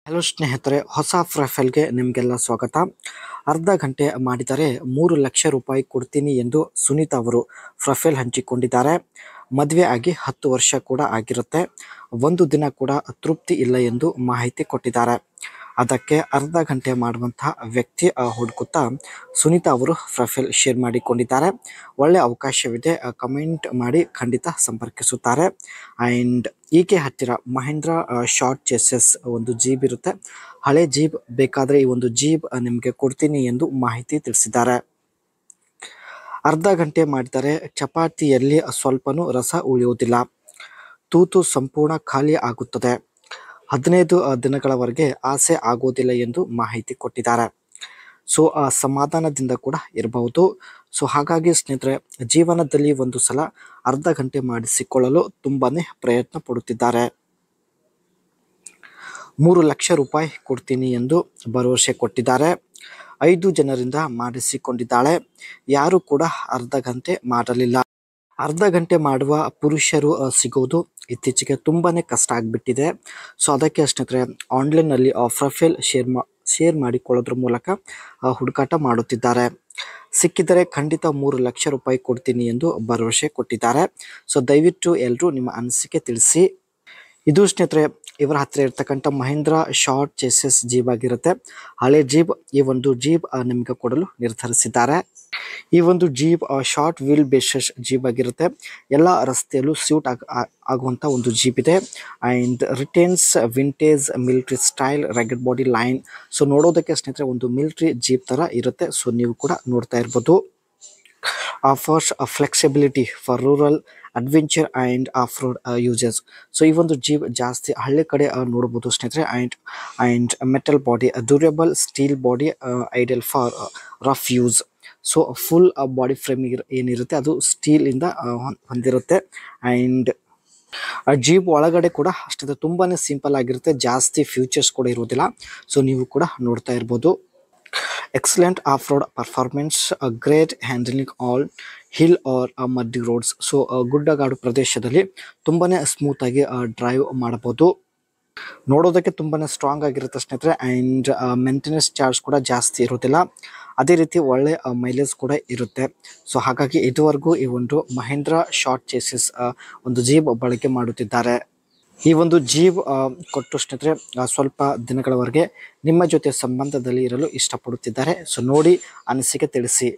Hello ಸ್ನೇಹಿತರೆ, ಹೊಸ ಪ್ರೊಫೈಲ್ಗೆ ನಿಮಗೆಲ್ಲ ಸ್ವಾಗತ. ಅರ್ಧ ಗಂಟೆ ಮಾಡಿದರೆ 3 ಲಕ್ಷ ರೂಪಾಯಿ ಕೊಡ್ತೀನಿ ಎಂದು ಸುನೀತಾ ಅವರು ಪ್ರೊಫೈಲ್ ಹಂಚಿಕೊಂಡಿದ್ದಾರೆ. ಮದುವೆ ಆಗಿ 10 ವರ್ಷ ಕೂಡ ಆಗಿರುತ್ತೆ. ಒಂದು ದಿನ ಕೂಡ ತೃಪ್ತಿ ಇಲ್ಲ ಎಂದು ಮಾಹಿತಿ ಕೊಟ್ಟಿದ್ದಾರೆ. ಅದಕ್ಕೆ ಅರ್ಧ ಗಂಟೆ ಮಾಡುವಂತಹ ವ್ಯಕ್ತಿ ಹುಡುಕುತ್ತಾ ಸುನೀತಾ ಅವರು ಪ್ರೊಫೈಲ್ ಶೇರ್ ಮಾಡಿಕೊಂಡಿದ್ದಾರೆ. ಒಳ್ಳೆ ಅವಕಾಶವಿದೆ, ಕಮೆಂಟ್ ಮಾಡಿ ಖಂಡಿತ ಸಂಪರ್ಕಿಸುತ್ತಾರೆ. ಆ್ಯಂಡ್ ಈಕೆ ಹತ್ತಿರ ಮಹೇಂದ್ರ ಶಾರ್ಟ್ ಚೇಸಸ್ ಒಂದು ಜೀಪ್ ಇರುತ್ತೆ. ಹಳೆ ಜೀಪ್ ಬೇಕಾದರೆ ಈ ಒಂದು ಜೀಪ್ ನಿಮಗೆ ಕೊಡ್ತೀನಿ ಎಂದು ಮಾಹಿತಿ ತಿಳಿಸಿದ್ದಾರೆ. ಅರ್ಧ ಗಂಟೆ ಮಾಡಿದರೆ ಚಪಾತಿಯಲ್ಲಿ ಸ್ವಲ್ಪನೂ ರಸ ಉಳಿಯುವುದಿಲ್ಲ, ತೂತು ಸಂಪೂರ್ಣ ಖಾಲಿ ಆಗುತ್ತದೆ. 15 ದಿನಗಳವರೆಗೆ ಆಸೆ ಆಗೋದಿಲ್ಲ ಎಂದು ಮಾಹಿತಿ ಕೊಟ್ಟಿದ್ದಾರೆ. ಸೊ ಸಮಾಧಾನದಿಂದ ಕೂಡ ಇರಬಹುದು. ಸೊ ಹಾಗಾಗಿ ಸ್ನೇಹಿತರೆ, ಜೀವನದಲ್ಲಿ ಒಂದು ಸಲ ಅರ್ಧ ಗಂಟೆ ಮಾಡಿಸಿಕೊಳ್ಳಲು ತುಂಬಾನೇ ಪ್ರಯತ್ನ ಪಡುತ್ತಿದ್ದಾರೆ. 3 ಲಕ್ಷ ರೂಪಾಯಿ ಕೊಡ್ತೀನಿ ಎಂದು ಭರವಸೆ ಕೊಟ್ಟಿದ್ದಾರೆ. 5 ಜನರಿಂದ ಮಾಡಿಸಿಕೊಂಡಿದ್ದಾಳೆ. ಯಾರು ಕೂಡ ಅರ್ಧ ಗಂಟೆ ಮಾಡಲಿಲ್ಲ. ಅರ್ಧ ಗಂಟೆ ಮಾಡುವ ಪುರುಷರು ಸಿಗೋದು ಇತ್ತೀಚೆಗೆ ತುಂಬಾನೇ ಕಷ್ಟ ಆಗಿಬಿಟ್ಟಿದೆ. ಸೊ ಅದಕ್ಕೆ ಸ್ನೇಹಿತರೆ, ಆನ್ಲೈನ್ನಲ್ಲಿ ಪ್ರೊಫೈಲ್ ಶೇರ್ ಮಾಡಿಕೊಳ್ಳೋದ್ರ ಮೂಲಕ ಹುಡುಕಾಟ ಮಾಡುತ್ತಿದ್ದಾರೆ. ಸಿಕ್ಕಿದರೆ ಖಂಡಿತ 3 ಲಕ್ಷ ರೂಪಾಯಿ ಕೊಡ್ತೀನಿ ಎಂದು ಭರವಸೆ ಕೊಟ್ಟಿದ್ದಾರೆ. ಸೊ ದಯವಿಟ್ಟು ಎಲ್ಲರೂ ನಿಮ್ಮ ಅನಿಸಿಕೆ ತಿಳಿಸಿ. ಇದು ಸ್ನೇಹಿತರೆ, ಇವರ ಹತ್ತಿರ ಇರ್ತಕ್ಕಂಥ ಮಹೇಂದ್ರ ಶಾರ್ಟ್ ಚೇಸಸ್ ಜೀಪ್ ಆಗಿರುತ್ತೆ. ಹಳೆ ಜೀಪ್. ಈ ಒಂದು ಜೀಪ್ ನಿಮಗೆ ಕೊಡಲು ನಿರ್ಧರಿಸಿದ್ದಾರೆ. ಈ ಒಂದು jeep short wheel basis jeep ಆಗಿರುತ್ತೆ. ಎಲ್ಲ ರಸ್ತೆಯಲ್ಲೂ ಸ್ಯೂಟ್ ಆಗುವಂಥ ಒಂದು ಜೀಪ್ ಇದೆ. And ರಿಟೇನ್ಸ್ vintage military style rugged body line. So ನೋಡೋದಕ್ಕೆ ಸ್ನೇಹಿತರೆ ಒಂದು ಮಿಲಿಟರಿ ಜೀಪ್ ಥರ ಇರುತ್ತೆ. ಸೊ ನೀವು ಕೂಡ ನೋಡ್ತಾ ಇರ್ಬೋದು. Offers flexibility for rural adventure and of road uses. So ಈ ಒಂದು ಜೀಪ್ ಜಾಸ್ತಿ ಹಳ್ಳಿ ಕಡೆ ನೋಡ್ಬೋದು ಸ್ನೇಹಿತರೆ. And metal body, durable steel body, ideal for rough use. So full body frame ಏನಿರುತ್ತೆ ಅದು ಸ್ಟೀಲಿಂದ ಹೊಂದಿರುತ್ತೆ. ಆ್ಯಂಡ್ ಜೀಪ್ ಒಳಗಡೆ ಕೂಡ ಅಷ್ಟೇ ತುಂಬಾ ಸಿಂಪಲ್ ಆಗಿರುತ್ತೆ. ಜಾಸ್ತಿ ಫ್ಯೂಚರ್ಸ್ ಕೂಡ ಇರೋದಿಲ್ಲ. ಸೊ ನೀವು ಕೂಡ ನೋಡ್ತಾ ಇರ್ಬೋದು. Excellent off road performance, great handling all hill or muddy roads. So ಗುಡ್ಡಗಾಡು ಪ್ರದೇಶದಲ್ಲಿ ತುಂಬಾ ಸ್ಮೂತಾಗಿ ಡ್ರೈವ್ ಮಾಡಬಹುದು. ನೋಡೋದಕ್ಕೆ ತುಂಬಾ ಸ್ಟ್ರಾಂಗ್ ಆಗಿರುತ್ತೆ ಸ್ನೇಹಿತರೆ. ಆ್ಯಂಡ್ ಮೇಂಟೆನೆನ್ಸ್ ಚಾರ್ಜ್ ಕೂಡ ಜಾಸ್ತಿ ಇರೋದಿಲ್ಲ. ಅದೇ ರೀತಿ ಒಳ್ಳೆ ಮೈಲೇಜ್ ಕೂಡ ಇರುತ್ತೆ. ಸೊ ಹಾಗಾಗಿ ಇದುವರೆಗೂ ಈ ಒಂದು ಮಹೇಂದ್ರ ಶಾರ್ಟ್ ಚೇಸಸ್ ಒಂದು ಜೀಪ್ ಬಳಕೆ ಮಾಡುತ್ತಿದ್ದಾರೆ. ಈ ಒಂದು ಜೀಪ್ ಕೊಟ್ಟು ಸ್ನೇಹಿತರೆ ಸ್ವಲ್ಪ ದಿನಗಳವರೆಗೆ ನಿಮ್ಮ ಜೊತೆ ಸಂಬಂಧದಲ್ಲಿ ಇರಲು ಇಷ್ಟಪಡುತ್ತಿದ್ದಾರೆ. ಸೊ ನೋಡಿ ಅನಿಸಿಕೆ ತಿಳಿಸಿ.